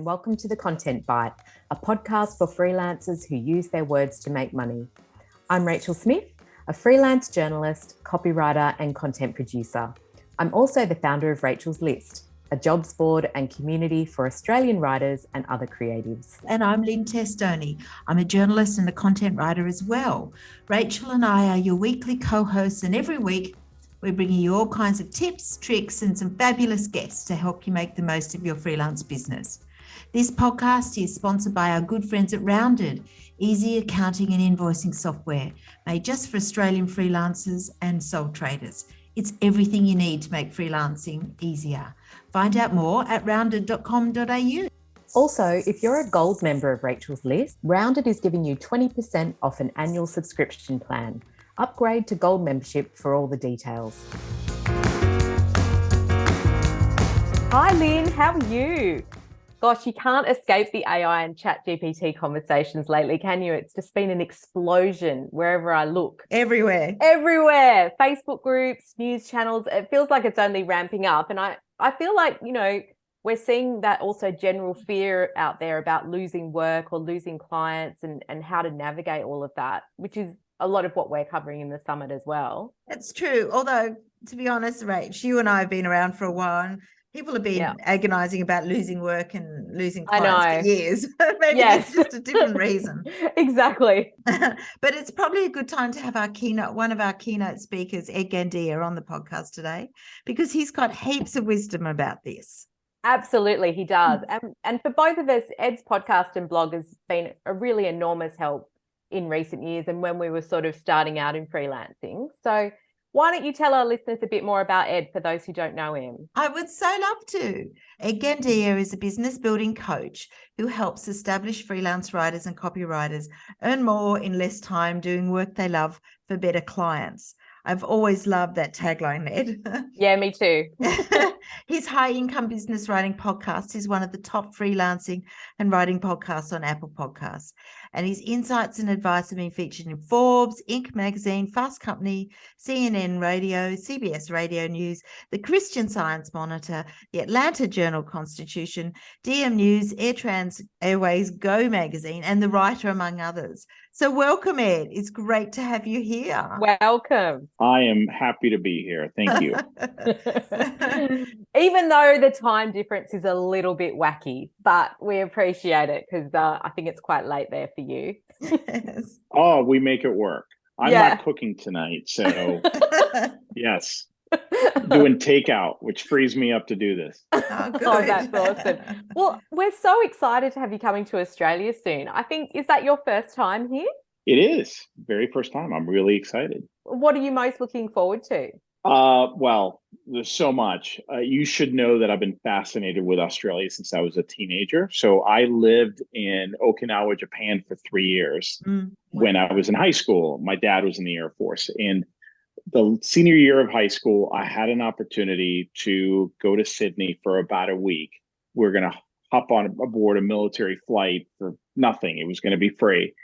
and welcome to the Content Byte, a podcast for freelancers who use their words to make money. I'm Rachel Smith, a freelance journalist, copywriter, and content producer. I'm also the founder of Rachel's List, a jobs board and community for Australian writers and other creatives. And I'm Lynne Testoni. I'm a journalist and a content writer as well. Rachel and I are your weekly co-hosts, and every week we're bringing you all kinds of tips, tricks, and some fabulous guests to help you make the most of your freelance business. This podcast is sponsored by our good friends at Rounded, easy accounting and invoicing software made just for Australian freelancers and sole traders. It's everything you need to make freelancing easier. Find out more at rounded.com.au. Also, if you're a gold member of Rachel's List, Rounded is giving you 20% off an annual subscription plan. Upgrade to gold membership for all the details. Hi Lynne, how are you? Gosh, you can't escape the AI and ChatGPT conversations lately, can you? It's just been an explosion wherever I look. Everywhere. Facebook groups, news channels. It feels like it's only ramping up. And I feel like, we're seeing that also general fear out there about losing work or losing clients and how to navigate all of that, which is a lot of what we're covering in the summit as well. That's true. Although, to be honest, Rach, you and I have been around for a while, and people have been agonizing about losing work and losing clients for years. Maybe it's just a different reason. Exactly. But it's probably a good time to have one of our keynote speakers, Ed Gandia, on the podcast today, because he's got heaps of wisdom about this. Absolutely, he does. And for both of us, Ed's podcast and blog has been a really enormous help in recent years and when we were sort of starting out in freelancing. So why don't you tell our listeners a bit more about Ed for those who don't know him? I would so love to. Ed Gandia is a business building coach who helps established freelance writers and copywriters earn more in less time doing work they love for better clients. I've always loved that tagline, Ed. Yeah, me too. His high income business writing podcast is one of the top freelancing and writing podcasts on Apple Podcasts. And his insights and advice have been featured in Forbes, Inc. magazine, Fast Company, CNN Radio, CBS Radio News, the Christian Science Monitor, the Atlanta Journal-Constitution, DM News, Airtrans Airways, Go magazine, and The Writer, among others. So welcome, Ed. It's great to have you here. Welcome. I am happy to be here. Thank you. Even though the time difference is a little bit wacky, but we appreciate it because I think it's quite late there for you. Yes. Oh, we make it work. I'm not cooking tonight, so yes. Doing takeout, which frees me up to do this. Oh, good. Oh, that's awesome. Well, we're so excited to have you coming to Australia soon. I think, is that your first time here? It is. Very first time. I'm really excited. What are you most looking forward to? Well, there's so much. You should know that I've been fascinated with Australia since I was a teenager. So I lived in Okinawa, Japan for 3 years. When I was in high school. My dad was in the Air Force. And the senior year of high school, I had an opportunity to go to Sydney for about a week. We're going to hop on aboard a military flight for nothing. It was going to be free.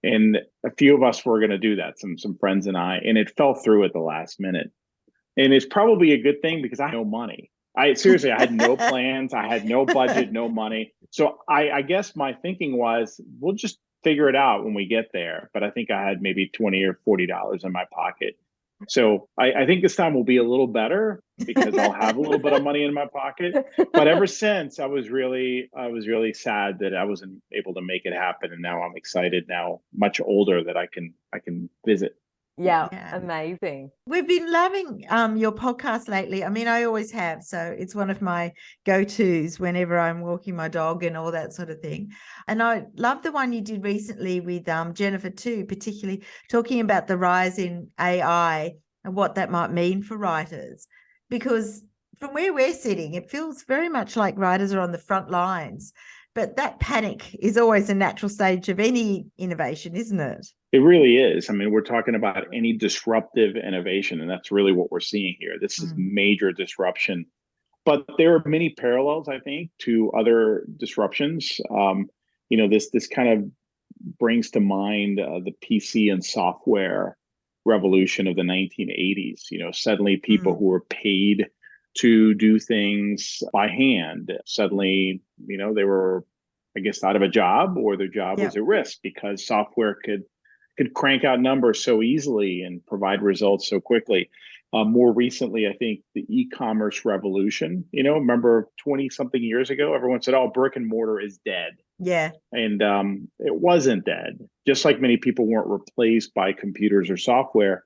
And a few of us were going to do that, some friends and I, and it fell through at the last minute. And it's probably a good thing because I had no money. I had no plans. I had no budget, no money. So I guess my thinking was, we'll just figure it out when we get there. But I think I had maybe $20 or $40 in my pocket. So I think this time will be a little better because I'll have a little bit of money in my pocket. But ever since, I was really sad that I wasn't able to make it happen. And now I'm excited now, much older, that I can visit. Yeah, amazing. We've been loving your podcast lately. I mean, I always have. So it's one of my go-tos whenever I'm walking my dog and all that sort of thing. And I love the one you did recently with Jennifer too, particularly talking about the rise in AI and what that might mean for writers. Because from where we're sitting, it feels very much like writers are on the front lines. But that panic is always a natural stage of any innovation, isn't it? It really is. I mean, we're talking about any disruptive innovation, and that's really what we're seeing here. This is major disruption. But there are many parallels, I think, to other disruptions. This kind of brings to mind the PC and software revolution of the 1980s. Suddenly people who were paid to do things by hand, suddenly, they were I guess, out of a job, or their job Yeah. was at risk because software could crank out numbers so easily and provide results so quickly. More recently, I think the e-commerce revolution, remember 20 something years ago, everyone said, oh, brick and mortar is dead. Yeah. And it wasn't dead. Just like many people weren't replaced by computers or software,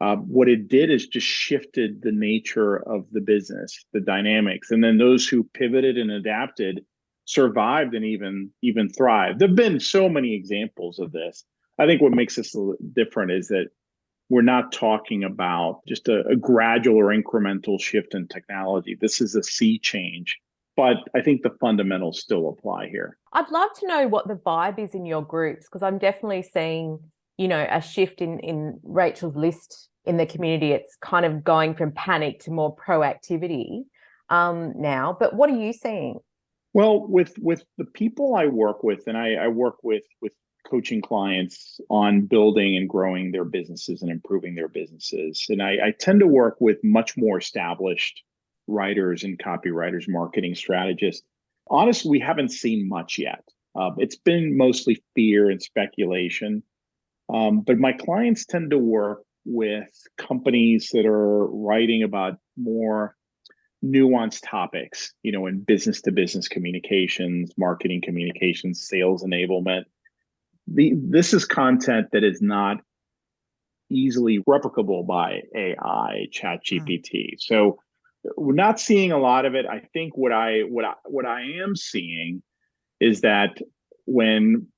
what it did is just shifted the nature of the business, the dynamics. And then those who pivoted and adapted survived and even thrived. There have been so many examples of this. I think what makes this a little different is that we're not talking about just a gradual or incremental shift in technology. This is a sea change, but I think the fundamentals still apply here. I'd love to know what the vibe is in your groups, because I'm definitely seeing, a shift in Rachel's list in the community. It's kind of going from panic to more proactivity now. But what are you seeing? Well, with the people I work with, and I work with coaching clients on building and growing their businesses and improving their businesses. And I tend to work with much more established writers and copywriters, marketing strategists. Honestly, we haven't seen much yet. It's been mostly fear and speculation. But my clients tend to work with companies that are writing about more nuanced topics, in business to business communications, marketing communications, sales enablement. This is content that is not easily replicable by AI, ChatGPT. So we're not seeing a lot of it. I think what I am seeing is that when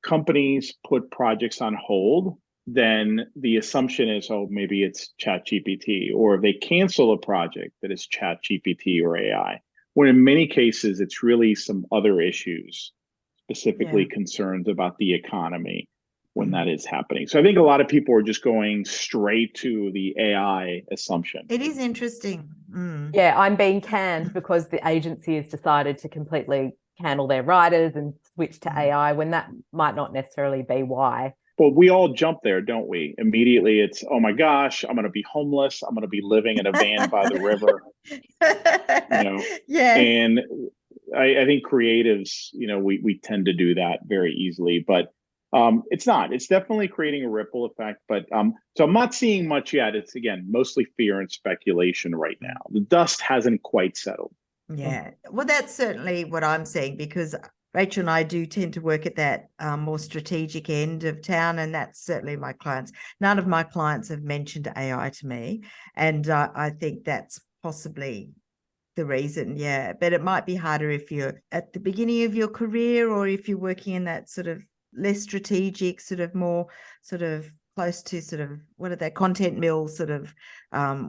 companies put projects on hold, then the assumption is, oh, maybe it's ChatGPT, or if they cancel a project, that it's ChatGPT or AI. When in many cases, it's really some other issues, specifically concerns about the economy when that is happening. So I think a lot of people are just going straight to the AI assumption. It is interesting. Yeah, I'm being canned because the agency has decided to completely handle their writers and switch to AI, when that might not necessarily be why. Well, we all jump there, don't we? Immediately it's, oh my gosh, I'm going to be homeless. I'm going to be living in a van by the river. Yes. And I think creatives, we tend to do that very easily, but it's not. It's definitely creating a ripple effect. But so I'm not seeing much yet. It's, again, mostly fear and speculation right now. The dust hasn't quite settled. Yeah. Well, that's certainly what I'm seeing, because Rachel and I do tend to work at that more strategic end of town, and that's certainly my clients. None of my clients have mentioned AI to me, and I think that's possibly the reason. Yeah, but it might be harder if you're at the beginning of your career, or if you're working in that sort of less strategic, sort of more sort of close to sort of, what are they, content mill sort of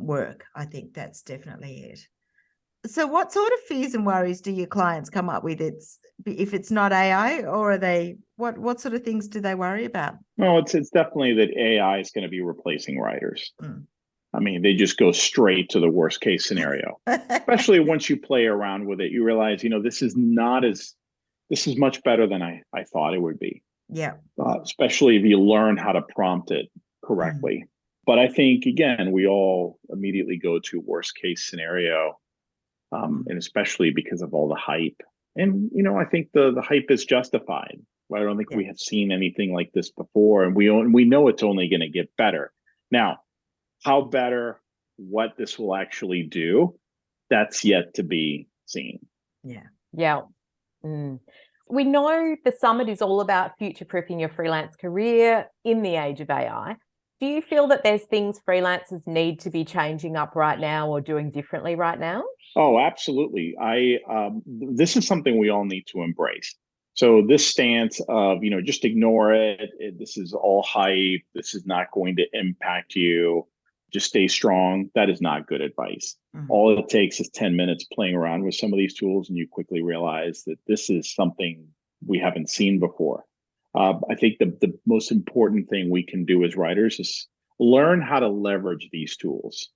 work. I think that's definitely it. So what sort of fears and worries do your clients come up with? If it's not AI, or are they, what sort of things do they worry about? No, it's definitely that AI is going to be replacing writers. I mean, they just go straight to the worst case scenario. Especially once you play around with it, you realize, this is much better than I thought it would be. Yeah. Especially if you learn how to prompt it correctly. But I think, again, we all immediately go to worst case scenario. And especially because of all the hype. And, I think the hype is justified. I don't think we have seen anything like this before. And we know it's only going to get better. Now, how better, what this will actually do, that's yet to be seen. Yeah. We know the summit is all about future-proofing your freelance career in the age of AI. Do you feel that there's things freelancers need to be changing up right now or doing differently right now? Oh, absolutely. This is something we all need to embrace. So this stance of, just ignore it. This is all hype. This is not going to impact you. Just stay strong. That is not good advice. All it takes is 10 minutes playing around with some of these tools, and you quickly realize that this is something we haven't seen before. I think the most important thing we can do as writers is learn how to leverage these tools.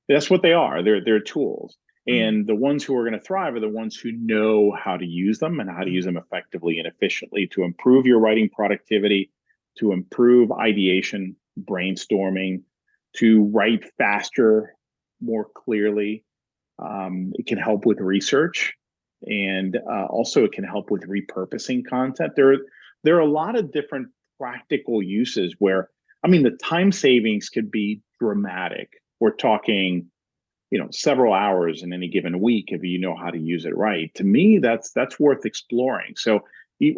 That's what they are. They're tools. And the ones who are going to thrive are the ones who know how to use them and how to use them effectively and efficiently to improve your writing productivity, to improve ideation, brainstorming, to write faster, more clearly. It can help with research. And also it can help with repurposing content. There are a lot of different practical uses where, I mean, the time savings could be dramatic. We're talking, several hours in any given week if you know how to use it right. To me, that's worth exploring. So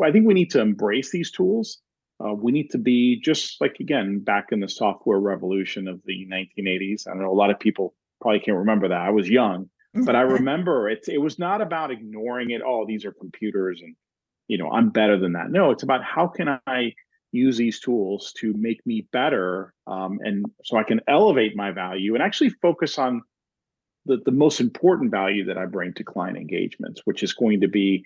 I think we need to embrace these tools. We need to be just like, again, back in the software revolution of the 1980s. I don't know, a lot of people probably can't remember that. I was young, but I remember it was not about ignoring it. Oh, these are computers and, I'm better than that. No, it's about how can I use these tools to make me better, and so I can elevate my value and actually focus on the most important value that I bring to client engagements, which is going to be,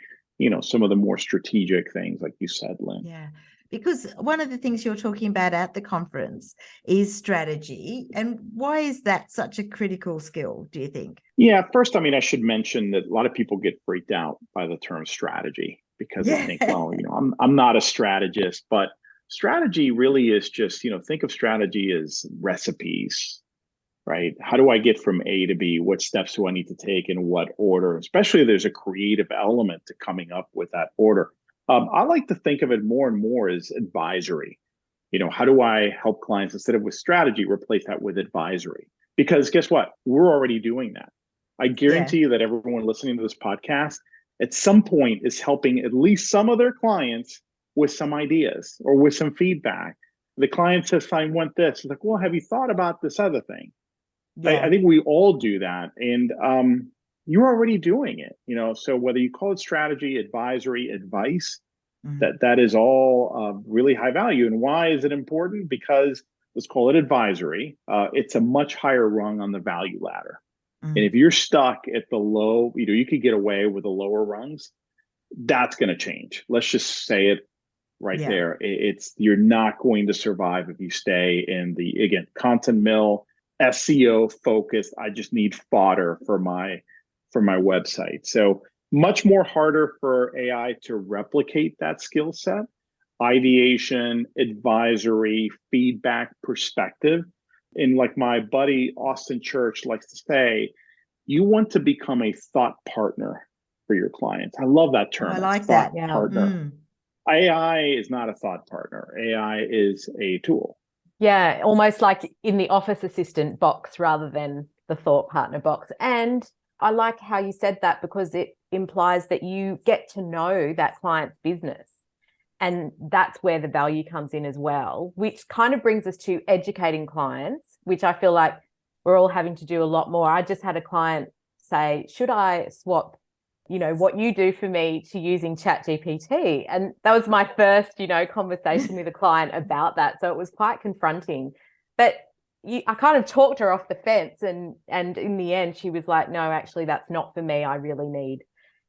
some of the more strategic things, like you said, Lynn. Yeah, because one of the things you're talking about at the conference is strategy. And why is that such a critical skill, do you think? Yeah, first, I should mention that a lot of people get freaked out by the term strategy because they think, well, I'm not a strategist, but strategy really is just, think of strategy as recipes, right? How do I get from A to B? What steps do I need to take in what order? Especially if there's a creative element to coming up with that order. I like to think of it more and more as advisory. How do I help clients instead of with strategy, replace that with advisory? Because guess what? We're already doing that. I guarantee you that everyone listening to this podcast at some point is helping at least some of their clients with some ideas or with some feedback. The client says, I want this. It's like, well, have you thought about this other thing? Yeah. I think we all do that. And you're already doing it, so whether you call it strategy, advisory, advice, that is all really high value. And why is it important? Because let's call it advisory. It's a much higher rung on the value ladder. And if you're stuck at the low, you could get away with the lower rungs. That's going to change. Let's just say it right there. You're not going to survive if you stay in the, again, content mill, SEO focused. I just need fodder for my website. So much more harder for AI to replicate that skill set. Ideation, advisory, feedback, perspective. And like my buddy Austin Church likes to say, you want to become a thought partner for your clients. I love that term. I like that. Partner. AI is not a thought partner. AI is a tool. Yeah, almost like in the office assistant box rather than the thought partner box. And I like how you said that because it implies that you get to know that client's business. And that's where the value comes in as well, which kind of brings us to educating clients, which I feel like we're all having to do a lot more. I just had a client say, should I swap, what you do for me to using ChatGPT? And that was my first, conversation with a client about that. So it was quite confronting. But I kind of talked her off the fence. And in the end, she was like, no, actually, that's not for me. I really need,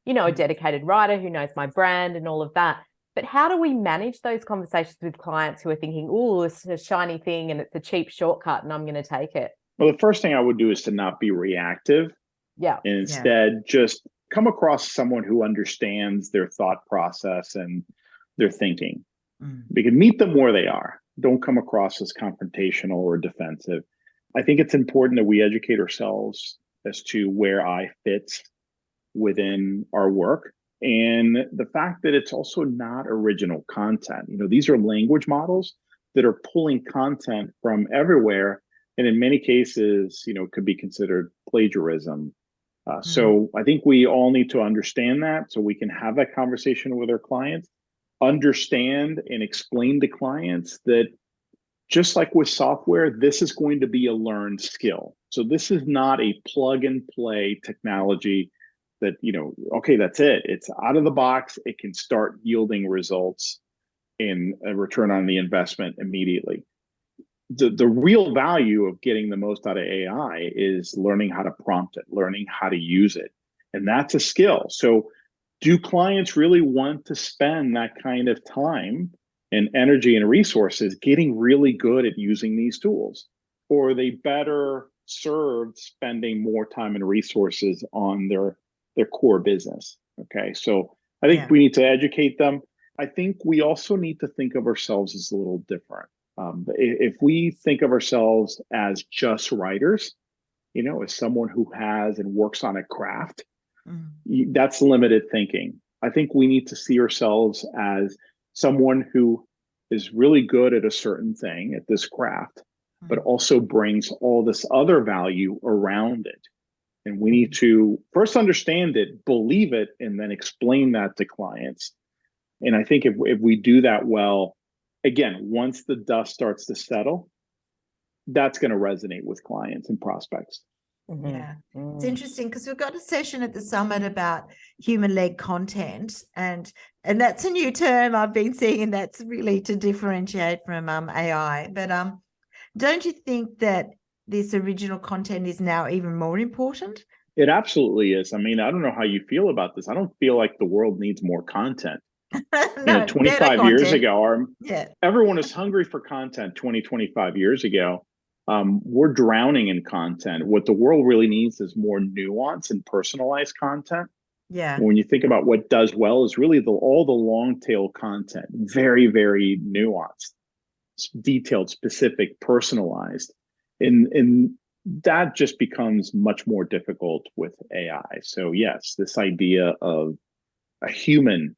a dedicated writer who knows my brand and all of that. But how do we manage those conversations with clients who are thinking, oh, it's a shiny thing and it's a cheap shortcut and I'm going to take it? Well, the first thing I would do is to not be reactive. Yeah. And instead, just come across someone who understands their thought process and their thinking. We can meet them where they are. Don't come across as confrontational or defensive. I think it's important that we educate ourselves as to where I fit within our work. And the fact that it's also not original content. These are language models that are pulling content from everywhere. And in many cases, it could be considered plagiarism. So I think we all need to understand that so we can have that conversation with our clients, understand and explain to clients that just like with software, this is going to be a learned skill. So this is not a plug and play technology that, okay, that's it. It's out of the box. It can start yielding results in a return on the investment immediately. The real value of getting the most out of AI is learning how to prompt it, learning how to use it. And that's a skill. So do clients really want to spend that kind of time and energy and resources getting really good at using these tools? Or are they better served spending more time and resources on their core business? Okay, so I think we need to educate them. I think we also need to think of ourselves as a little different. If we think of ourselves as just writers, as someone who has and works on a craft, That's limited thinking. I think we need to see ourselves as someone who is really good at a certain thing, at this craft, but also brings all this other value around it. And we need to first understand it, believe it, and then explain that to clients. And I think if we do that well, again, once the dust starts to settle, that's going to resonate with clients and prospects. Yeah, it's interesting because we've got a session at the summit about human-led content, and that's a new term I've been seeing, and that's really to differentiate from AI. But don't you think that this original content is now even more important? It absolutely is. I mean, I don't know how you feel about this. I don't feel like the world needs more content. No, 25 years ago, yeah, everyone is hungry for content 25 years ago. We're drowning in content. What the world really needs is more nuance and personalized content. Yeah. When you think about what does well is really all the long tail content, very, very nuanced, detailed, specific, personalized. And that just becomes much more difficult with AI. So yes, this idea of a human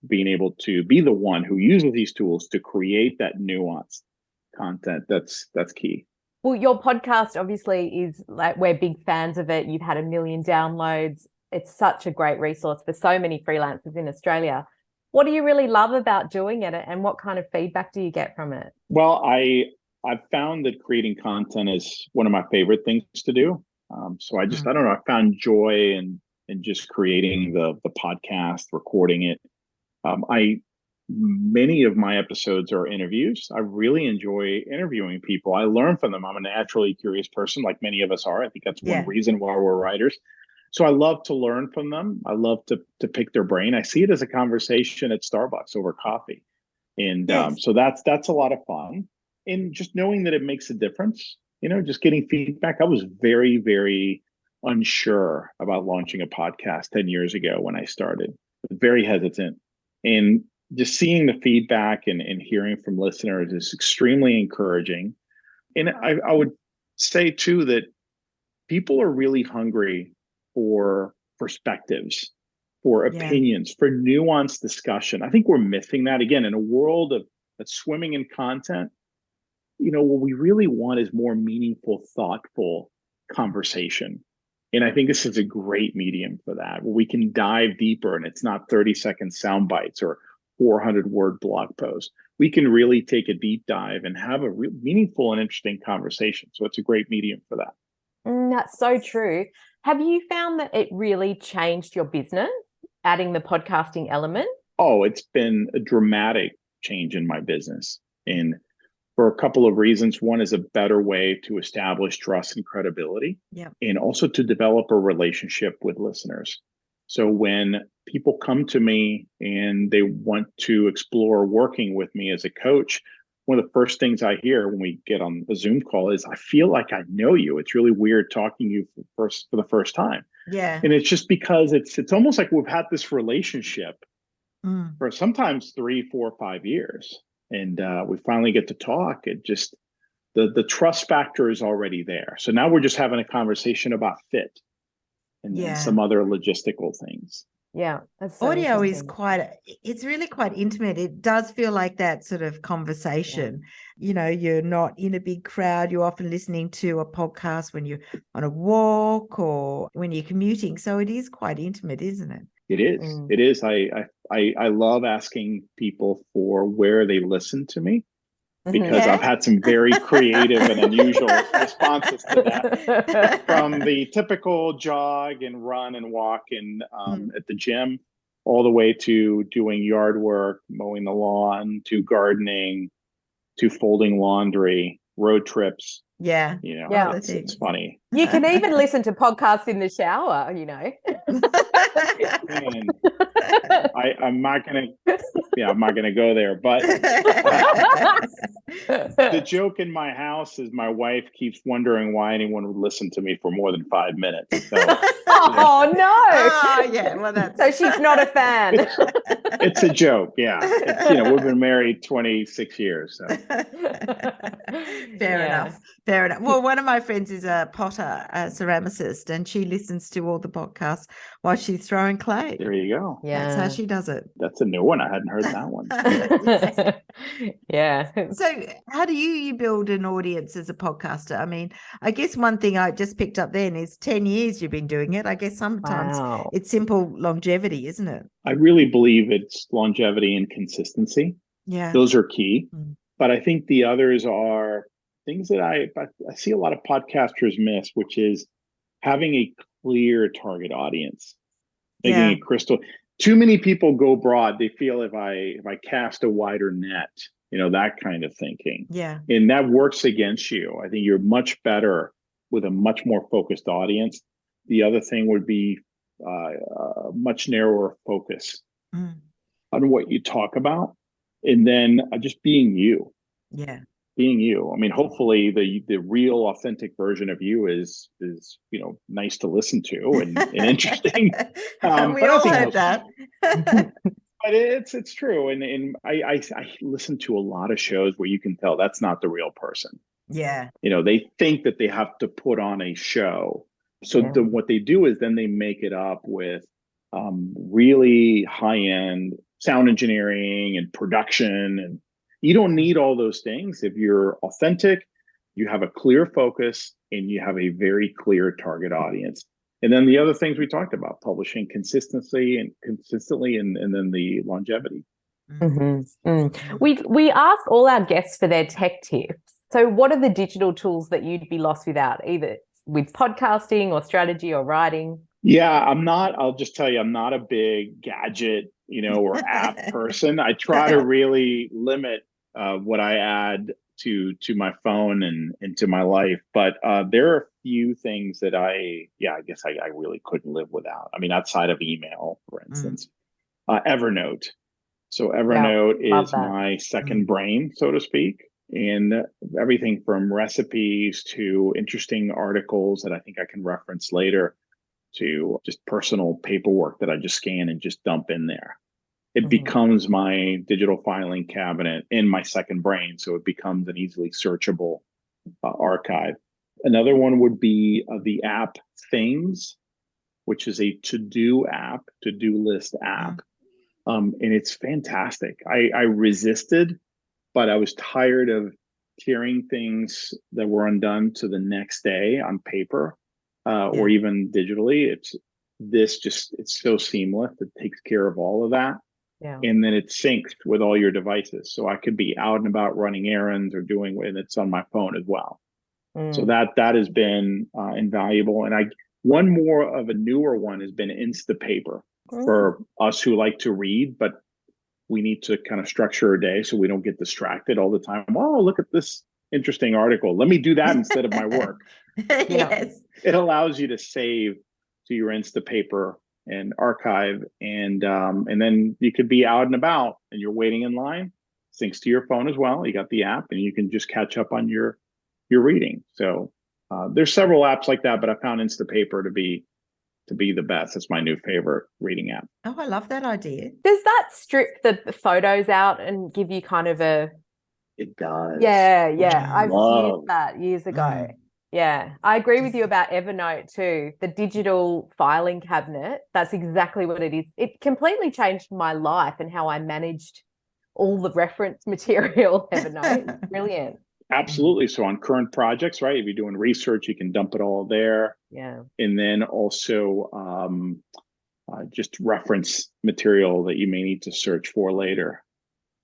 being able to be the one who uses these tools to create that nuanced content, that's key. Well, your podcast obviously is like, we're big fans of it. You've had 1 million downloads. It's such a great resource for so many freelancers in Australia. What do you really love about doing it, and what kind of feedback do you get from it? Well, I've found that creating content is one of my favorite things to do. So I don't know, I found joy in just creating the podcast, recording it. Many of my episodes are interviews. I really enjoy interviewing people. I learn from them. I'm a naturally curious person, like many of us are. I think that's one reason why we're writers. So I love to learn from them. I love to pick their brain. I see it as a conversation at Starbucks over coffee. And so that's a lot of fun. And just knowing that it makes a difference, just getting feedback. I was very, very unsure about launching a podcast 10 years ago when I started. Very hesitant. And just seeing the feedback and hearing from listeners is extremely encouraging. And I would say too that people are really hungry for perspectives, for opinions, for nuanced discussion. I think we're missing that again in a world that's swimming in content. What we really want is more meaningful, thoughtful conversation. And I think this is a great medium for that, where we can dive deeper and it's not 30-second sound bites or 400-word blog post. We can really take a deep dive and have a real meaningful and interesting conversation. So it's a great medium for that. That's so true. Have you found that it really changed your business, adding the podcasting element? Oh, it's been a dramatic change in my business. And for a couple of reasons. One is a better way to establish trust and credibility, and also to develop a relationship with listeners. So when people come to me and they want to explore working with me as a coach, one of the first things I hear when we get on a Zoom call is, I feel like I know you. It's really weird talking to you for the first time. Yeah. And it's just because it's almost like we've had this relationship for sometimes 3, 4, 5 years. And we finally get to talk. It just, the trust factor is already there. So now we're just having a conversation about fit and some other logistical things. Yeah. That's so audio is it's really quite intimate. It does feel like that sort of conversation. You're not in a big crowd. You're often listening to a podcast when you're on a walk or when you're commuting. So it is quite intimate, isn't it? It is. It is. I love asking people for where they listen to me, because I've had some very creative and unusual responses to that. From the typical jog and run and walk at the gym, all the way to doing yard work, mowing the lawn, to gardening, to folding laundry, road trips. It's funny. You can even listen to podcasts in the shower, Man, I'm not gonna go there. But the joke in my house is my wife keeps wondering why anyone would listen to me for more than 5 minutes. So, oh no! Oh yeah, well so she's not a fan. It's a joke. Yeah, we've been married 26 years. So. Fair enough. Fair enough. Well, one of my friends is a potter, a ceramicist, and she listens to all the podcasts while she's throwing clay. There you go. That's how she does it. That's a new one. I hadn't heard that one. Yeah. So how do you build an audience as a podcaster? I mean, I guess one thing I just picked up then is 10 years you've been doing it. I guess sometimes it's simple longevity, isn't it? I really believe it's longevity and consistency. Yeah. Those are key. But I think the others are things that I see a lot of podcasters miss, which is having a clear target audience, making it crystal. Too many people go broad. They feel if I cast a wider net, that kind of thinking. Yeah. And that works against you. I think you're much better with a much more focused audience. The other thing would be a much narrower focus on what you talk about. And then just being you. Yeah. Being you. I mean, hopefully the real authentic version of you is nice to listen to and interesting. We all hope that. But it's true. And I listen to a lot of shows where you can tell that's not the real person. Yeah. They think that they have to put on a show. So what they do is then they make it up with really high-end sound engineering and production, and you don't need all those things. If you're authentic, you have a clear focus, and you have a very clear target audience. And then the other things we talked about, publishing consistently, and then the longevity. We ask all our guests for their tech tips. So what are the digital tools that you'd be lost without, either with podcasting or strategy or writing? Yeah, I'll just tell you, I'm not a big gadget, or app person. I try to really limit what I add to my phone and to my life. But there are a few things that I guess I really couldn't live without. I mean, outside of email, for instance, Evernote. So Evernote is my second brain, so to speak. And everything from recipes to interesting articles that I think I can reference later, to just personal paperwork that I just scan and just dump in there. It becomes my digital filing cabinet in my second brain. So it becomes an easily searchable archive. Another one would be the app Things, which is a to-do list app. And it's fantastic. I resisted, but I was tired of carrying things that were undone to the next day on paper. Or even digitally. It's so seamless. It takes care of all of that. Yeah. And then it syncs with all your devices. So I could be out and about running errands or and it's on my phone as well. So that has been invaluable. And one more of a newer one has been Instapaper for us who like to read, but we need to kind of structure a day so we don't get distracted all the time. Oh, look at this interesting article. Let me do that instead of my work. Yes. It allows you to save to your Instapaper and archive, and then you could be out and about and you're waiting in line, syncs to your phone as well. You got the app and you can just catch up on your reading. So there's several apps like that, but I found Instapaper to be the best. It's my new favorite reading app. Oh, I love that idea. Does that strip the photos out and give you kind of It does. Yeah. I've used that years ago. Yeah, I agree with you about Evernote too. The digital filing cabinet, that's exactly what it is. It completely changed my life and how I managed all the reference material. Evernote, it's brilliant. Absolutely. So on current projects, right? If you're doing research, you can dump it all there. Yeah. And then also just reference material that you may need to search for later.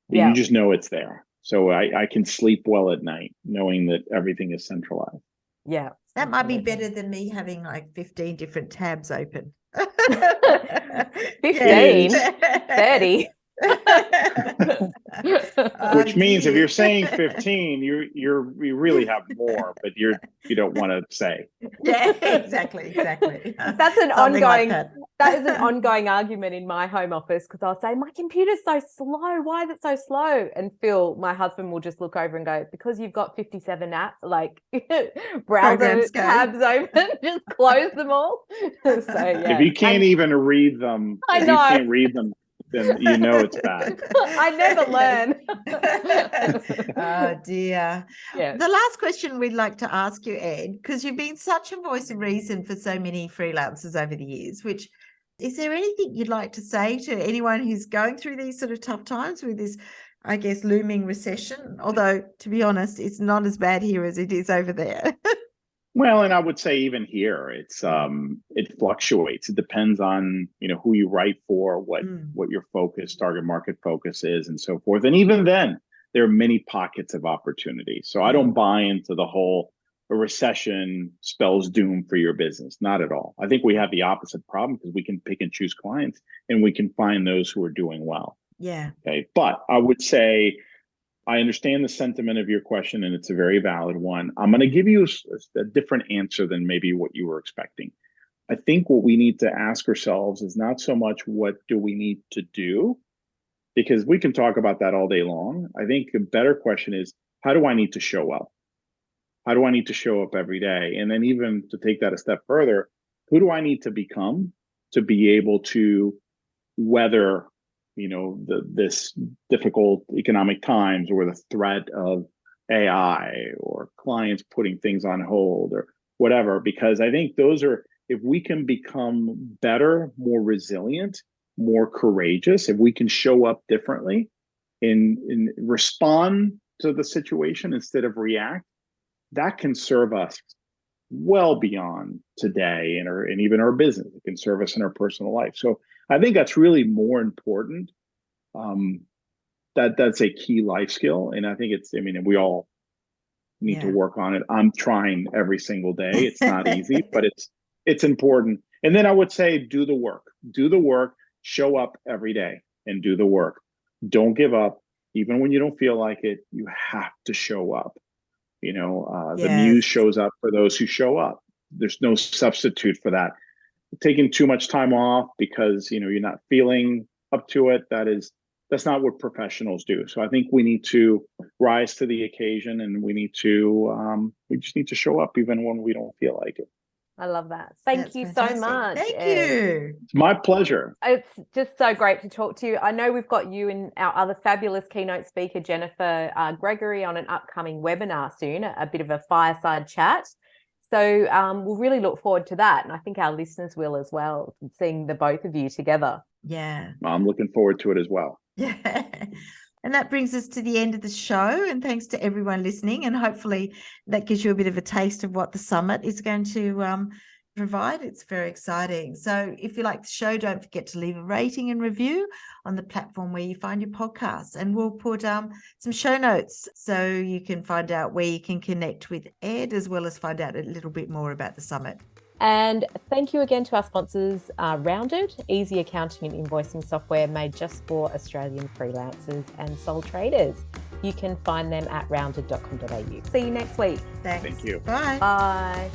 You just know it's there. So I can sleep well at night knowing that everything is centralized. Yeah. That might be better than me having like 15 different tabs open. 15? 30. Which means if you're saying 15, you really have more, but you don't want to say. Yeah, exactly. That's an ongoing. That is an ongoing argument in my home office, because I'll say my computer's so slow. Why is it so slow? And Phil, my husband, will just look over and go, because you've got 57 apps, like browser tabs open, just close them all. So yeah. If you can't even read them, I know. you can't read them. then you know it's bad. I never learn. Oh dear. Yeah. The last question we'd like to ask you, Ed, because you've been such a voice of reason for so many freelancers over the years, which is there anything you'd like to say to anyone who's going through these sort of tough times with this, I guess, looming recession? Although, to be honest, it's not as bad here as it is over there. Well, and I would say even here, it fluctuates. It depends on, who you write for, what your target market focus is, and so forth. And even then, there are many pockets of opportunity. So I don't buy into the whole a recession spells doom for your business. Not at all. I think we have the opposite problem because we can pick and choose clients and we can find those who are doing well. Yeah. Okay. But I would say, I understand the sentiment of your question, and it's a very valid one. I'm going to give you a different answer than maybe what you were expecting. I think what we need to ask ourselves is not so much what do we need to do, because we can talk about that all day long. I think a better question is, how do I need to show up? How do I need to show up every day? And then even to take that a step further, who do I need to become to be able to weather this difficult economic times, or the threat of AI or clients putting things on hold or whatever? Because I think those are, if we can become better, more resilient, more courageous, if we can show up differently and respond to the situation instead of react, that can serve us well beyond today and even our business. It can serve us in our personal life. So I think that's really more important. That's a key life skill. And I think we all need to work on it. I'm trying every single day. It's not easy, but it's important. And then I would say, do the work, show up every day and do the work. Don't give up. Even when you don't feel like it, you have to show up. The muse shows up for those who show up. There's no substitute for that. Taking too much time off because you're not feeling up to it, that's not what professionals do. So I think we need to rise to the occasion, and we just need to show up even when we don't feel like it. I love that. Thank you fantastic. So much. Thank you. It's my pleasure. It's just so great to talk to you. I know we've got you and our other fabulous keynote speaker, Jennifer Gregory, on an upcoming webinar soon, a bit of a fireside chat. So we'll really look forward to that. And I think our listeners will as well, seeing the both of you together. Yeah. I'm looking forward to it as well. Yeah. And that brings us to the end of the show. And thanks to everyone listening. And hopefully that gives you a bit of a taste of what the summit is going to provide. It's very exciting. So if you like the show, don't forget to leave a rating and review on the platform where you find your podcasts. And we'll put some show notes so you can find out where you can connect with Ed, as well as find out a little bit more about the summit. And thank you again to our sponsors, Rounded, easy accounting and invoicing software made just for Australian freelancers and sole traders. You can find them at rounded.com.au. See you next week. Thanks. Thank you. Bye. Bye.